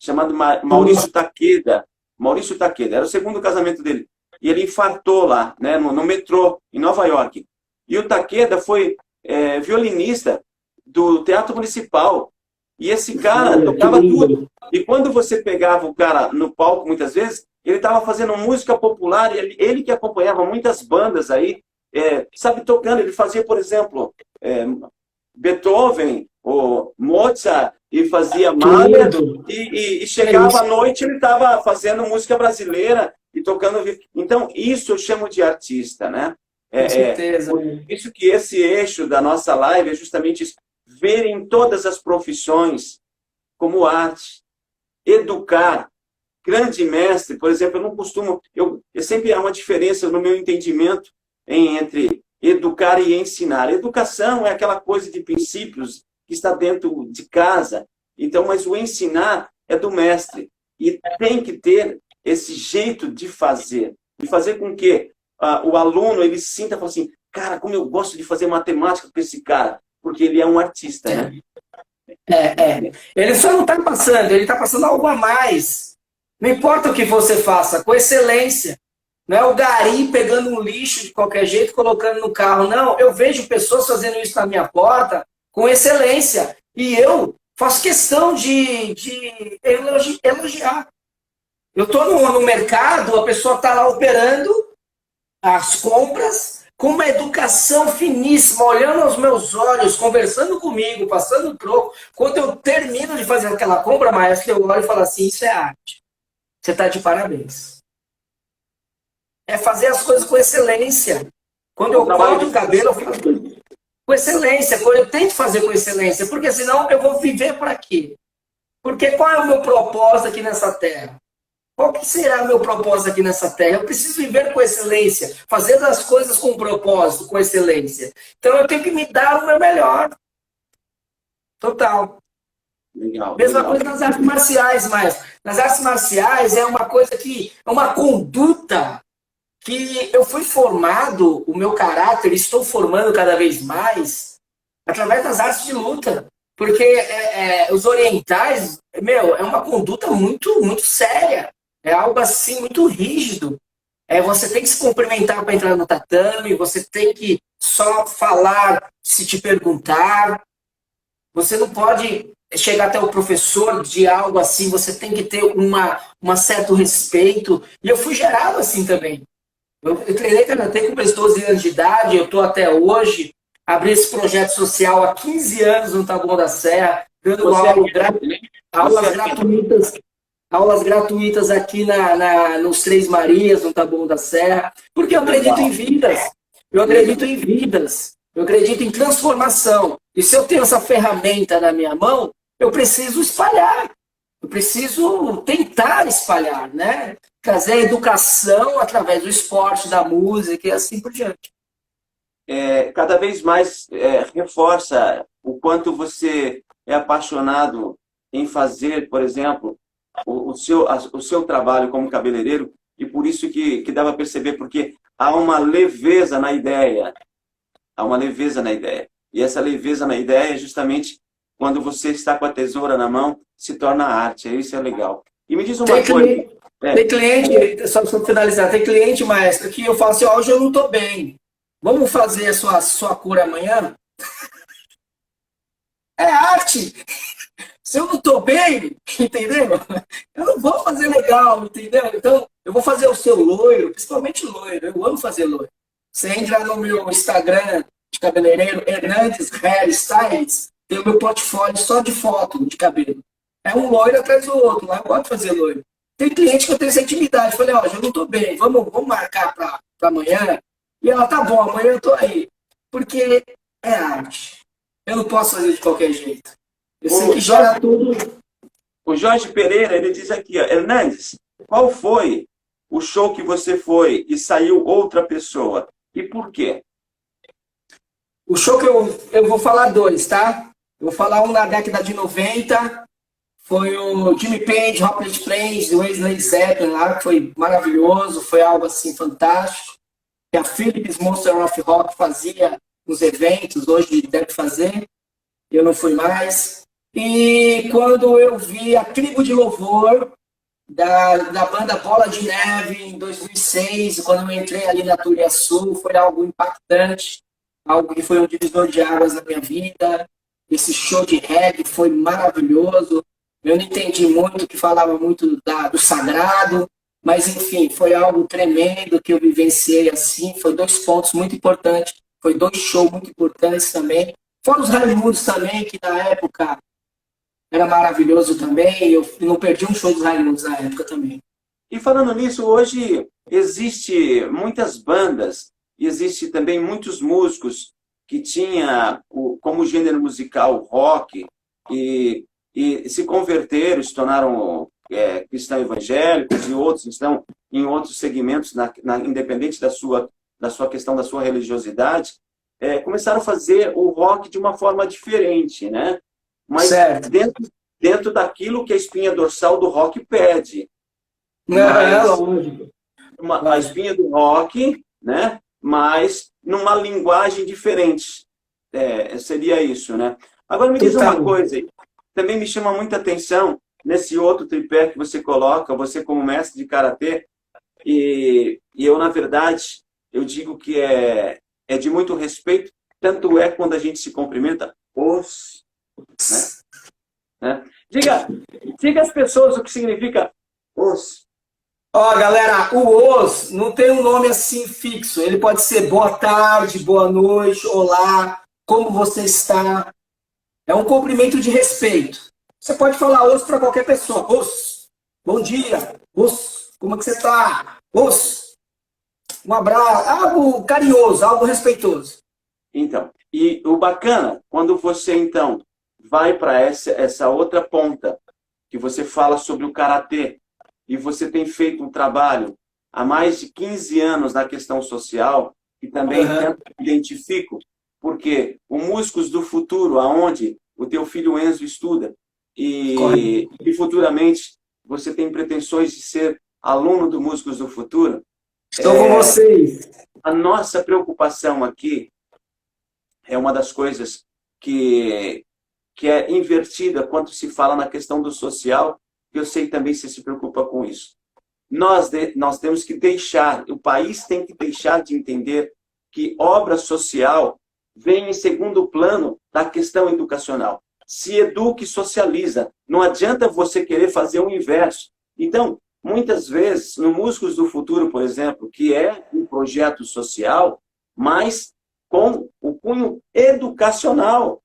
chamado Maurício Takeda. Maurício Takeda, era o segundo casamento dele. E ele infartou lá, né, no metrô, em Nova York. E o Takeda foi violinista do Teatro Municipal. E esse cara tocava tudo. E quando você pegava o cara no palco, muitas vezes, ele estava fazendo música popular, ele que acompanhava muitas bandas aí, sabe, tocando. Ele fazia, por exemplo, Beethoven, ou Mozart, e fazia Mahler, e chegava à noite, ele estava fazendo música brasileira e tocando. Então, isso eu chamo de artista, né? Com certeza. Isso que esse eixo da nossa live é justamente isso, ver em todas as profissões como arte, educar. Grande mestre, por exemplo, eu não costumo... Eu sempre há uma diferença no meu entendimento entre educar e ensinar. Educação é aquela coisa de princípios que está dentro de casa. Então, mas o ensinar é do mestre. E tem que ter esse jeito de fazer com que o aluno ele sinta, fala assim, cara, como eu gosto de fazer matemática com esse cara, porque ele é um artista, né? Ele só não está passando, ele está passando algo a mais. Não importa o que você faça, com excelência. Não é o gari pegando um lixo de qualquer jeito, colocando no carro. Não, eu vejo pessoas fazendo isso na minha porta com excelência. E eu faço questão de elogiar. Eu estou no mercado, a pessoa está lá operando as compras, com uma educação finíssima, olhando aos meus olhos, conversando comigo, passando o troco. Quando eu termino de fazer aquela compra, maestro, eu olho e falo assim, isso é arte. Você está de parabéns. É fazer as coisas com excelência. Quando eu corto o cabelo, eu faço com excelência. Quando eu tento fazer com excelência, porque senão eu vou viver para quê? Porque qual é o meu propósito aqui nessa terra? Qual que será o meu propósito aqui nessa terra? Eu preciso viver com excelência, fazer as coisas com propósito, com excelência. Então eu tenho que me dar o meu melhor. Total. Legal, Mesma legal. coisa nas artes marciais, mas nas artes marciais é uma coisa que é uma conduta que eu fui formado, o meu caráter, estou formando cada vez mais através das artes de luta. Porque os orientais, meu, é uma conduta muito séria. É algo assim muito rígido. Você tem que se cumprimentar para entrar no tatame, você tem que só falar se te perguntar. Você não pode chegar até o professor de algo assim, você tem que ter uma certo respeito. E eu fui gerado assim também. Eu treinei karatê com meus 12 anos de idade, eu estou até hoje. Abri esse projeto social há 15 anos no Taboão da Serra, dando aulas gratuitas. Aulas gratuitas aqui nos Três Marias, no Taboão da Serra, porque eu acredito em vidas. Eu acredito em vidas. Eu acredito em transformação. E se eu tenho essa ferramenta na minha mão, eu preciso espalhar. Eu preciso tentar espalhar, né? Trazer a educação através do esporte, da música e assim por diante. Cada vez mais reforça o quanto você é apaixonado em fazer, por exemplo, o seu trabalho como cabeleireiro, e por isso que dá para perceber, porque há uma leveza na ideia. Há uma leveza na ideia. E essa leveza na ideia é justamente quando você está com a tesoura na mão, se torna arte. Isso é legal. E me diz uma coisa. Tem cliente, só para finalizar, tem cliente, maestro, que eu falo assim, hoje eu não estou bem. Vamos fazer a sua cura amanhã? É arte! Se eu não estou bem, entendeu? Eu não vou fazer legal, entendeu? Então, eu vou fazer o seu loiro, principalmente loiro. Eu amo fazer loiro. Você entra no meu Instagram de cabeleireiro, Hernandes Hairstyles, tem o meu portfólio só de foto de cabelo. É um loiro atrás do outro, lá eu gosto de fazer loiro. Tem cliente que eu tenho essa intimidade. Eu falei, ó, eu não estou bem, vamos marcar para amanhã? E ela, tá bom, amanhã eu estou aí. Porque é arte. Eu não posso fazer de qualquer jeito. Eu sei que gera tudo. O Jorge Pereira, ele diz aqui, ó, Hernandes, qual foi o show que você foi e saiu outra pessoa? E por quê? O show que eu vou falar dois, tá? Eu vou falar um na década de 90, foi o Jimmy Page, Hopeless Plains, do Wesley Zeppelin lá, que foi maravilhoso, foi algo assim fantástico. Que a Philips Monster of Rock fazia nos eventos, hoje deve fazer, eu não fui mais. E quando eu vi a Tribo de Louvor, da banda Bola de Neve, em 2006, quando eu entrei ali na Turiaçu, foi algo impactante, algo que foi um divisor de águas na minha vida. Esse show de reggae foi maravilhoso. Eu não entendi muito, que falava muito do sagrado, mas enfim, foi algo tremendo que eu vivenciei assim. Foi 2 pontos muito importantes, foi 2 shows muito importantes também. Fora os Raimundos também, que na época era maravilhoso também. Eu não perdi um show dos Raimundos na época também. E falando nisso, hoje existe muitas bandas e existe também muitos músicos que tinha como gênero musical rock e se converteram, se tornaram cristãos evangélicos, e outros estão em outros segmentos, independente da sua questão, da sua religiosidade, começaram a fazer o rock de uma forma diferente, né? Mas dentro daquilo que a espinha dorsal do rock pede. Lógico. A espinha do rock, né? Mas numa linguagem diferente. Seria isso, né? Agora me diz uma coisa, também me chama muita atenção nesse outro tripé que você coloca, você como mestre de karatê, e eu, na verdade, eu digo que é de muito respeito, tanto é quando a gente se cumprimenta, né? Diga às pessoas o que significa os. Ó, galera, o os não tem um nome assim fixo. Ele pode ser boa tarde, boa noite, olá, como você está. É um cumprimento de respeito. Você pode falar os para qualquer pessoa. Os, bom dia. Os, como é que você está? Os, um abraço, algo carinhoso, algo respeitoso. Então, e o bacana, quando você então vai para essa outra ponta, que você fala sobre o karatê, e você tem feito um trabalho há mais de 15 anos na questão social, e também tanto identifico, porque o Músicos do Futuro, aonde o teu filho Enzo estuda, e futuramente você tem pretensões de ser aluno do Músicos do Futuro, Estou com vocês. a nossa preocupação aqui é uma das coisas que é invertida quando se fala na questão do social, que eu sei também você se preocupa com isso. Nós temos que deixar, o país tem que deixar de entender que obra social vem em segundo plano da questão educacional. Se educa e socializa. Não adianta você querer fazer o inverso. Então, muitas vezes, no Músicos do Futuro, por exemplo, que é um projeto social, mas com o cunho educacional.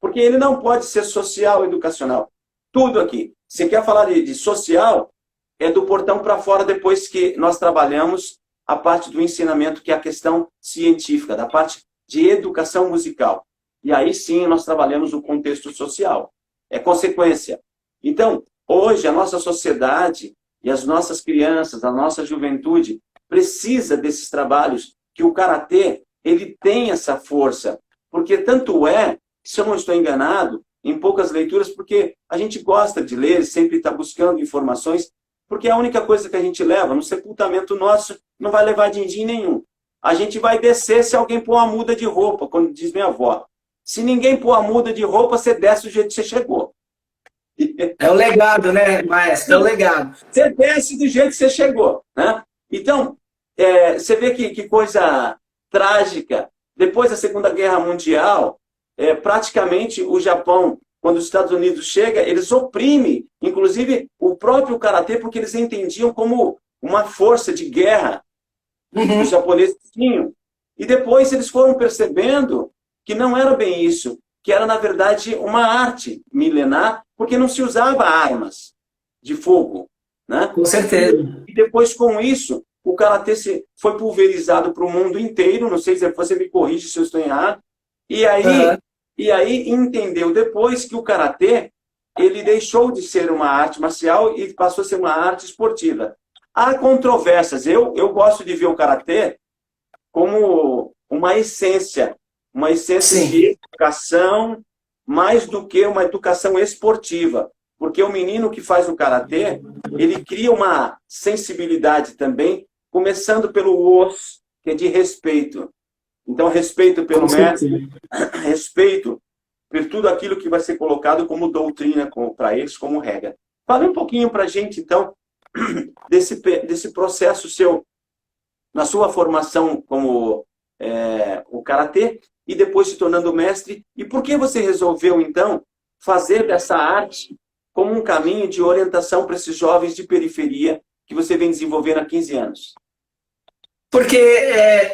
Porque ele não pode ser social educacional. Tudo aqui. Você quer falar de social, é do portão para fora depois que nós trabalhamos a parte do ensinamento, que é a questão científica, da parte de educação musical. E aí sim nós trabalhamos o contexto social. É consequência. Então, hoje a nossa sociedade e as nossas crianças, a nossa juventude, precisa desses trabalhos que o karatê, ele tem essa força. Porque tanto é, se eu não estou enganado, em poucas leituras, porque a gente gosta de ler, sempre está buscando informações, porque a única coisa que a gente leva no sepultamento nosso não vai levar din-din nenhum. A gente vai descer se alguém pôr uma muda de roupa, como diz minha avó. Se ninguém pôr a muda de roupa, você desce do jeito que você chegou. É o legado, né, maestro? É o legado. Você desce do jeito que você chegou, né? Então, você vê que coisa trágica. Depois da Segunda Guerra Mundial, praticamente o Japão, quando os Estados Unidos chegam, eles oprimem, inclusive, o próprio karatê, porque eles entendiam como uma força de guerra que os japoneses tinham. E depois eles foram percebendo que não era bem isso, que era, na verdade, uma arte milenar, porque não se usava armas de fogo, né? Com certeza. E depois, com isso, o karatê foi pulverizado para o mundo inteiro, não sei se você me corrige se eu estou errado, e aí entendeu depois que o karatê, ele deixou de ser uma arte marcial e passou a ser uma arte esportiva. Há controvérsias. Eu gosto de ver o karatê como uma essência Sim. de educação, mais do que uma educação esportiva. Porque o menino que faz o karatê, ele cria uma sensibilidade também, começando pelo os, que é de respeito. Então, respeito pelo mestre, respeito por tudo aquilo que vai ser colocado como doutrina para eles, como regra. Fale um pouquinho para a gente, então, desse processo seu, na sua formação como o karatê, e depois se tornando mestre. E por que você resolveu, então, fazer dessa arte como um caminho de orientação para esses jovens de periferia que você vem desenvolvendo há 15 anos? Porque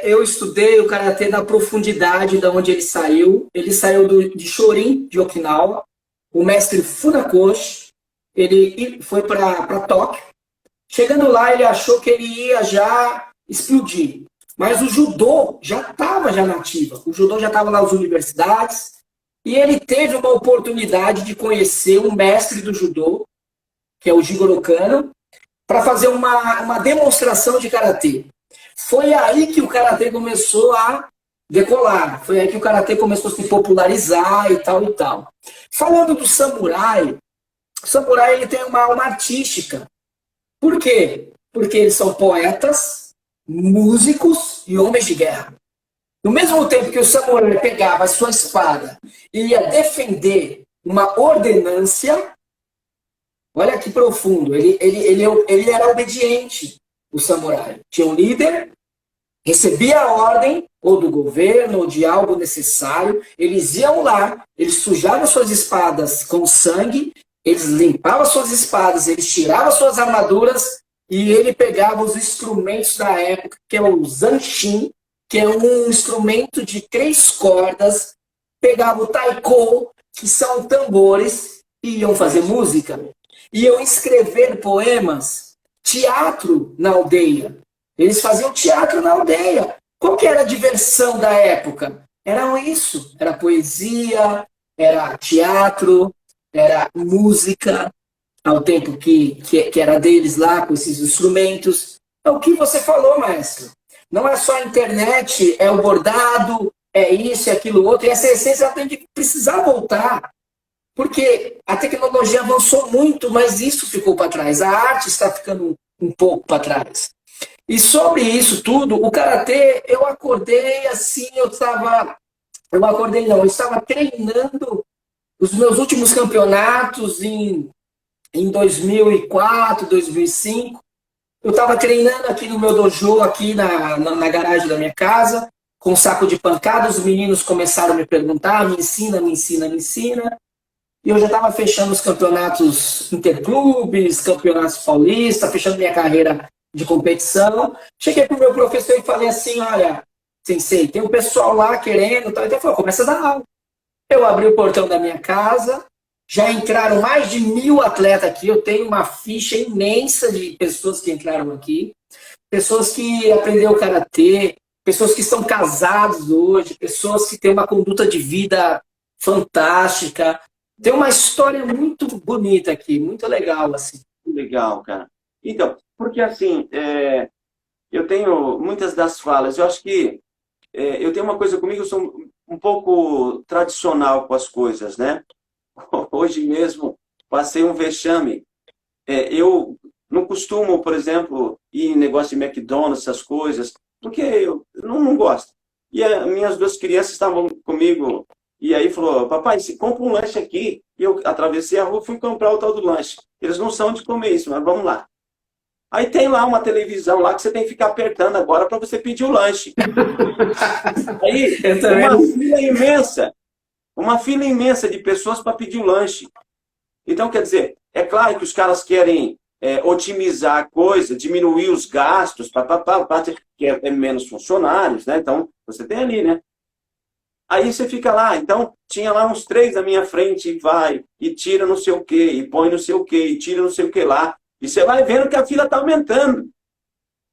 eu estudei o karatê na profundidade de onde ele saiu. Ele saiu de Chorin, de Okinawa. O mestre Funakoshi, ele foi para Tóquio. Chegando lá, ele achou que ele ia já explodir. Mas o judô já estava na ativa. O judô já estava nas universidades. E ele teve uma oportunidade de conhecer um mestre do judô, que é o Jigoro Kano, para fazer uma demonstração de karatê. Foi aí que o karatê começou a decolar. Foi aí que o karatê começou a se popularizar e tal e tal. Falando do samurai, o samurai ele tem uma alma artística. Por quê? Porque eles são poetas, músicos e homens de guerra. No mesmo tempo que o samurai pegava a sua espada e ia defender uma ordenância, olha que profundo, ele era obediente, o samurai. Tinha um líder, recebia a ordem, ou do governo, ou de algo necessário, eles iam lá, eles sujavam suas espadas com sangue, eles limpavam suas espadas, eles tiravam suas armaduras e ele pegava os instrumentos da época, que é o zanshin, que é um instrumento de 3 cordas, pegava o taiko, que são tambores, e iam fazer música. Iam escrever poemas, teatro na aldeia. Eles faziam teatro na aldeia. Qual que era a diversão da época? Era isso, era poesia, era teatro, era música, ao tempo que era deles lá, com esses instrumentos. É o que você falou, maestro. Não é só a internet, é o bordado, é isso, é aquilo outro, e essa essência ela tem que precisar voltar. Porque a tecnologia avançou muito, mas isso ficou para trás. A arte está ficando um pouco para trás. E sobre isso tudo, o karatê, eu acordei assim, eu acordei não, eu estava treinando os meus últimos campeonatos em 2004, 2005. Eu estava treinando aqui no meu dojo, aqui na garagem da minha casa, com um saco de pancada. Os meninos começaram a me perguntar, me ensina, me ensina, me ensina. E eu já estava fechando os campeonatos interclubes, campeonatos paulistas, fechando minha carreira de competição. Cheguei para o meu professor e falei assim, olha, sensei, tem um pessoal lá querendo, tal. Então ele falou, começa a dar aula. Eu abri o portão da minha casa, já entraram mais de 1.000 atletas aqui, eu tenho uma ficha imensa de pessoas que entraram aqui, pessoas que aprenderam karatê, pessoas que estão casados hoje, pessoas que têm uma conduta de vida fantástica. Tem uma história muito bonita aqui, muito legal, assim. Legal, cara. Então, porque assim, eu tenho muitas das falas, eu acho que eu tenho uma coisa comigo, eu sou um pouco tradicional com as coisas, né? Hoje mesmo passei um vexame. Eu não costumo, por exemplo, ir em negócio de McDonald's, essas coisas, porque eu não gosto. E as minhas 2 crianças estavam comigo, e aí falou, papai, se compra um lanche aqui. E eu atravessei a rua e fui comprar o tal do lanche. Eles não são de comer isso, mas vamos lá. Aí tem lá uma televisão lá que você tem que ficar apertando agora para você pedir o lanche. Aí, uma fila imensa de pessoas para pedir o lanche. Então, quer dizer, é claro que os caras querem otimizar a coisa, diminuir os gastos, que é menos funcionários, né? Então, você tem ali, né? Aí você fica lá, então tinha lá uns 3 na minha frente e vai, e tira não sei o quê, e põe não sei o quê, e tira não sei o que lá. E você vai vendo que a fila está aumentando.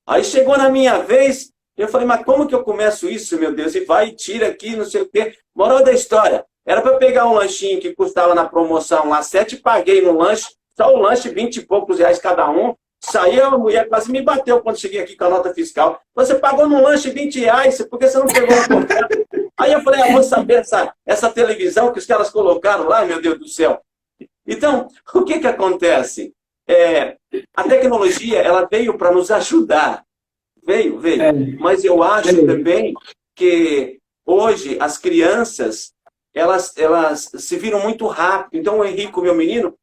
Aí chegou na minha vez, eu falei, mas como que eu começo isso, meu Deus? E vai e tira aqui, não sei o quê. Moral da história, era para pegar um lanchinho que custava na promoção lá 7, paguei no lanche, só o lanche, 20 e poucos reais cada um. Saiu, a mulher quase me bateu quando cheguei aqui com a nota fiscal. Você pagou no lanche 20 reais, por que você não pegou no contrato? Aí eu falei, vou saber essa televisão que os caras colocaram lá, meu Deus do céu. Então, o que acontece? A tecnologia, ela veio para nos ajudar. Veio. Mas eu acho também que hoje as crianças, elas se viram muito rápido. Então o Henrico, meu menino,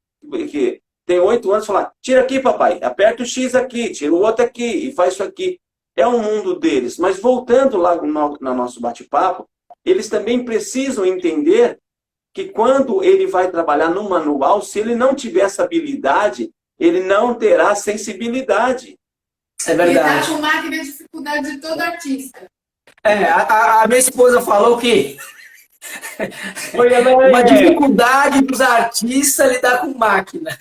que tem 8 anos, fala, tira aqui, papai, aperta o X aqui, tira o outro aqui e faz isso aqui. É o mundo deles. Mas voltando lá no nosso bate-papo, eles também precisam entender que quando ele vai trabalhar no manual, se ele não tiver essa habilidade, ele não terá sensibilidade. É verdade. Ele está com máquina de dificuldade de todo artista. A minha esposa falou que uma dificuldade dos artistas lidar com máquina.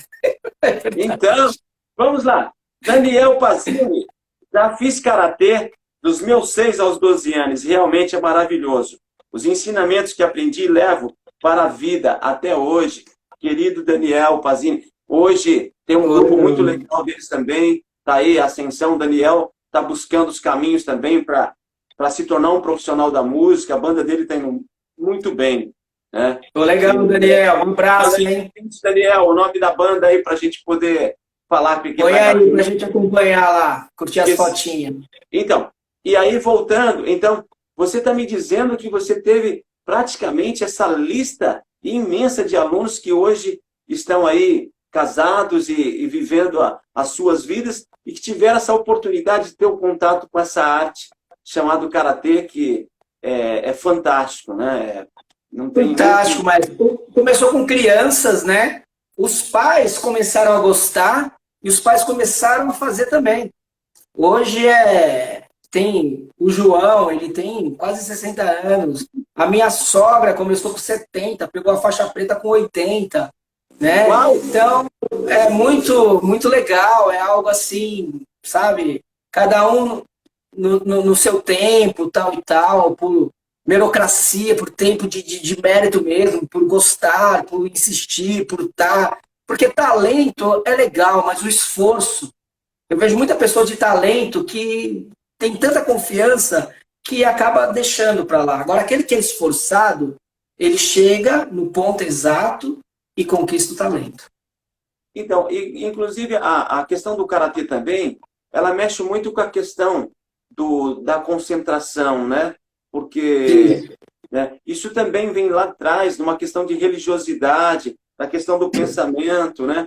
Então, vamos lá. Daniel Pazini, já fiz karatê dos meus 6 aos 12 anos. Realmente é maravilhoso. Os ensinamentos que aprendi e levo para a vida até hoje. Querido Daniel Pazini, hoje tem um grupo muito legal deles também. Está aí a Ascensão. O Daniel está buscando os caminhos também para se tornar um profissional da música. A banda dele está indo muito bem. Né? Legal, Daniel. Um abraço, hein? Daniel, o nome da banda aí para a gente poder falar. Põe aí para a gente acompanhar lá, curtir as fotinhas. Então, e aí voltando, então, você está me dizendo que você teve praticamente essa lista imensa de alunos que hoje estão aí casados e vivendo as suas vidas e que tiveram essa oportunidade de ter o contato com essa arte chamada karatê, que é fantástico, né? Não tem fantástico, mas começou com crianças, né? Os pais começaram a gostar e os pais começaram a fazer também. Hoje tem o João, ele tem quase 60 anos. A minha sogra começou com 70, pegou a faixa preta com 80, né? Uau! Então, é muito legal, é algo assim, sabe? Cada um no seu tempo, tal e tal, por merocracia, por tempo de mérito mesmo, por gostar, por insistir, por estar. Porque talento é legal, mas o esforço. Eu vejo muita pessoa de talento que tem tanta confiança que acaba deixando para lá. Agora, aquele que é esforçado, ele chega no ponto exato e conquista o talento. Então, inclusive a questão do karatê também, ela mexe muito com a questão da concentração, né? Porque né, isso também vem lá atrás, numa questão de religiosidade, da questão do pensamento, né?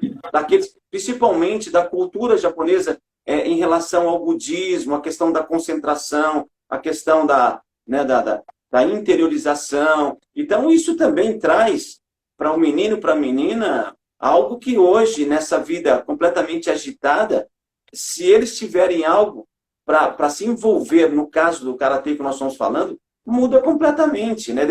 Principalmente da cultura japonesa em relação ao budismo, a questão da concentração, a questão né, da interiorização. Então, isso também traz para o menino, para a menina, algo que hoje, nessa vida completamente agitada, se eles tiverem algo para se envolver, no caso do karatê que nós estamos falando, muda completamente, né?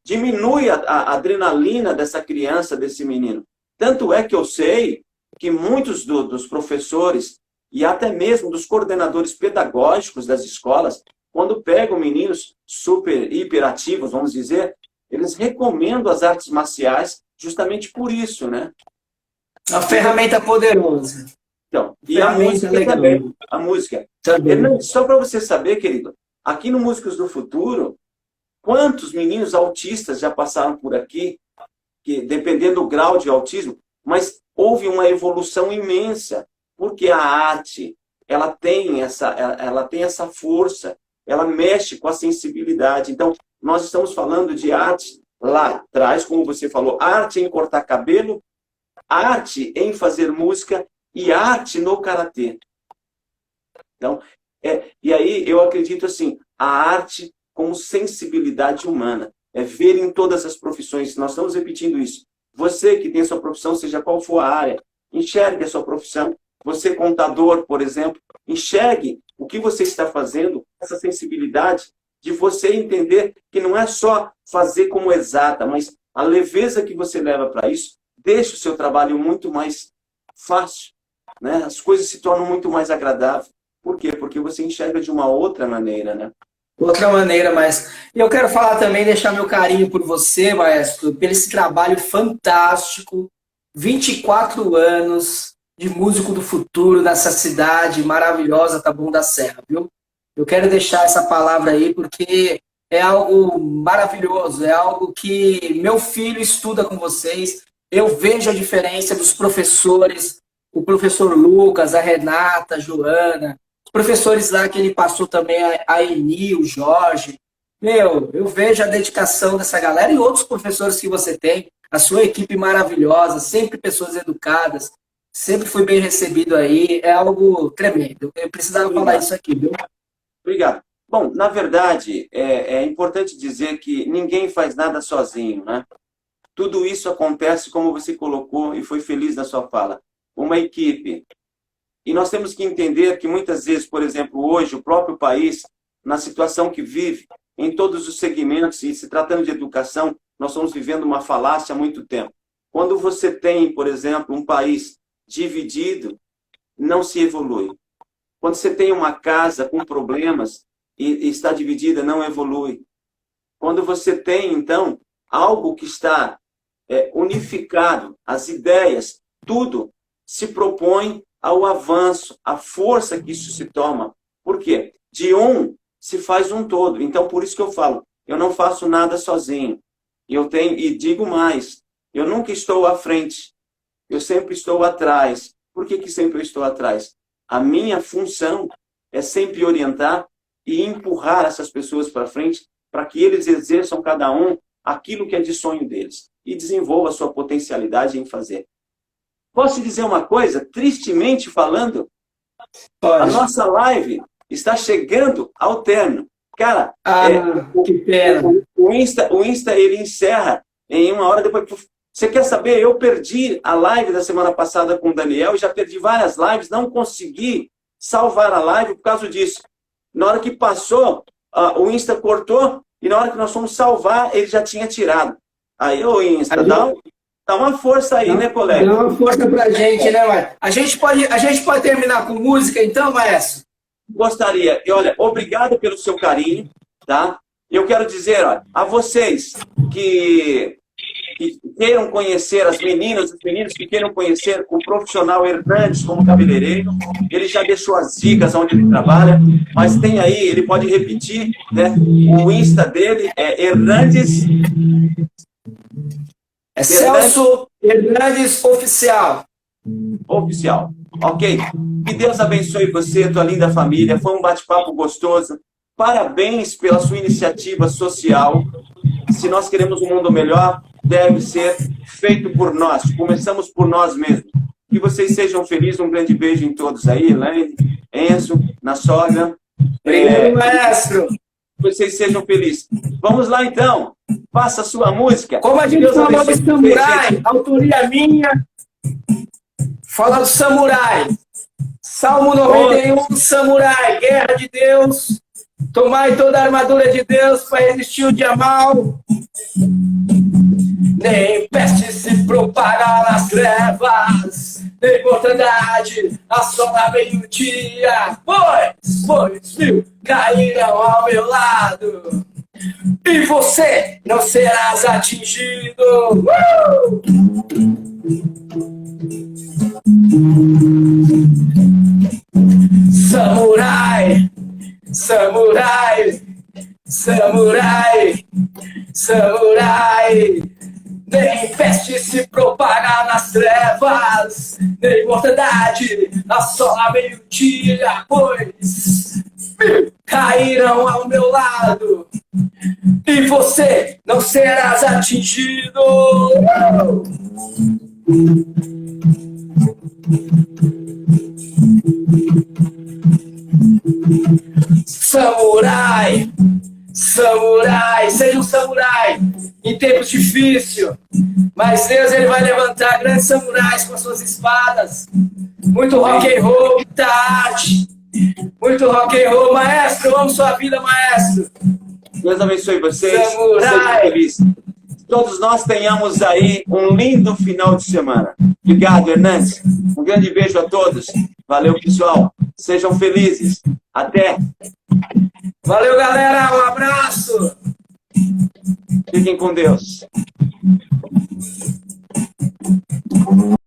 Diminui a adrenalina dessa criança, desse menino. Tanto é que eu sei que muitos dos professores e até mesmo dos coordenadores pedagógicos das escolas, quando pegam meninos super hiperativos, vamos dizer, eles recomendam as artes marciais justamente por isso, né? Uma ferramenta poderosa. Então, e a música legal. também. A música. Também. Só para você saber, querido, aqui no Músicos do Futuro, quantos meninos autistas já passaram por aqui, que dependendo do grau de autismo, mas houve uma evolução imensa, porque a arte, ela tem essa força, ela mexe com a sensibilidade. Então, nós estamos falando de arte lá atrás, como você falou, arte em cortar cabelo, arte em fazer música e arte no karatê. Então, e aí eu acredito assim, a arte como sensibilidade humana, é ver em todas as profissões, nós estamos repetindo isso. Você que tem a sua profissão, seja qual for a área, enxergue a sua profissão. Você, contador, por exemplo, enxergue o que você está fazendo, essa sensibilidade de você entender que não é só fazer como exata, mas a leveza que você leva para isso deixa o seu trabalho muito mais fácil, né? As coisas se tornam muito mais agradáveis. Por quê? Porque você enxerga de uma outra maneira, né? Outra maneira, mas eu quero falar também, deixar meu carinho por você, maestro, pelo esse trabalho fantástico, 24 anos de músico do futuro nessa cidade maravilhosa, Taboão da Serra, viu? Eu quero deixar essa palavra aí porque é algo maravilhoso, é algo que meu filho estuda com vocês, eu vejo a diferença dos professores, o professor Lucas, a Renata, a Joana, os professores lá que ele passou também, a Eni, o Jorge. Meu, eu vejo a dedicação dessa galera e outros professores que você tem, a sua equipe maravilhosa, sempre pessoas educadas, sempre fui bem recebido aí, é algo tremendo. Eu precisava falar isso aqui, viu? Obrigado. Bom, na verdade, é importante dizer que ninguém faz nada sozinho, né? Tudo isso acontece, como você colocou e foi feliz na sua fala, uma equipe. E nós temos que entender que muitas vezes, por exemplo, hoje, o próprio país, na situação que vive, em todos os segmentos, e se tratando de educação, nós estamos vivendo uma falácia há muito tempo. Quando você tem, por exemplo, um país dividido, não se evolui. Quando você tem uma casa com problemas e está dividida, não evolui. Quando você tem, então, algo que está unificado, as ideias, tudo se propõe ao avanço, à força que isso se toma. Por quê? De um se faz um todo. Então, por isso que eu falo, eu não faço nada sozinho. Eu tenho, e digo mais, eu nunca estou à frente, eu sempre estou atrás. Por que sempre eu estou atrás? A minha função é sempre orientar e empurrar essas pessoas para frente para que eles exerçam cada um aquilo que é de sonho deles e desenvolva a sua potencialidade em fazer. Posso dizer uma coisa? Tristemente falando, a nossa live está chegando ao término. Cara, que pena. O Insta ele encerra em 1 hora, depois Você quer saber? Eu perdi a live da semana passada com o Daniel, e já perdi várias lives, não consegui salvar a live por causa disso. Na hora que passou, o Insta cortou, e na hora que nós fomos salvar, ele já tinha tirado. Aí, ô Insta, dá uma força aí, né, colega? Dá uma força pra gente, né, Maestro? A gente pode terminar com música, então, Maestro? Gostaria. E olha, obrigado pelo seu carinho, tá? Eu quero dizer, ó, a vocês que queiram conhecer as meninas, os meninos que queiram conhecer o profissional Hernandes como cabeleireiro, ele já deixou as dicas onde ele trabalha, mas tem aí, ele pode repetir, né? O Insta dele é Hernandes... É Celso Hernandes Oficial. Oficial. Ok? Que Deus abençoe você, tua linda família. Foi um bate-papo gostoso. Parabéns pela sua iniciativa social. Se nós queremos um mundo melhor, deve ser feito por nós. Começamos por nós mesmos. Que vocês sejam felizes. Um grande beijo em todos aí. Elaine, Enzo, na sogra. Obrigado, Maestro. Que vocês sejam felizes. Vamos lá, então. Faça a sua música. Como a gente Deus falou do abençoe Samurai, vocês, autoria minha, fala do Samurai. Salmo 91, Samurai, guerra de Deus. Tomai toda a armadura de Deus para resistir o dia mal. Nem peste se propaga nas trevas, nem mortandade assola meio-dia. Pois mil cairão ao meu lado, e você não serás atingido. Samurai, samurai, samurai, samurai. Nem peste se propaga nas trevas, nem mortandade assola meio-dia, pois cairão ao meu lado, e você não serás atingido. Samurai, samurai, seja um samurai em tempos difíceis, mas Deus ele vai levantar grandes samurais com as suas espadas. Muito rock and roll, muita arte, muito rock and roll. Maestro, eu amo sua vida, maestro. Deus abençoe vocês. Samurai. Sejam felizes. Todos nós tenhamos aí um lindo final de semana. Obrigado, Hernandes. Um grande beijo a todos. Valeu, pessoal. Sejam felizes. Até. Valeu, galera. Um abraço. Fiquem com Deus.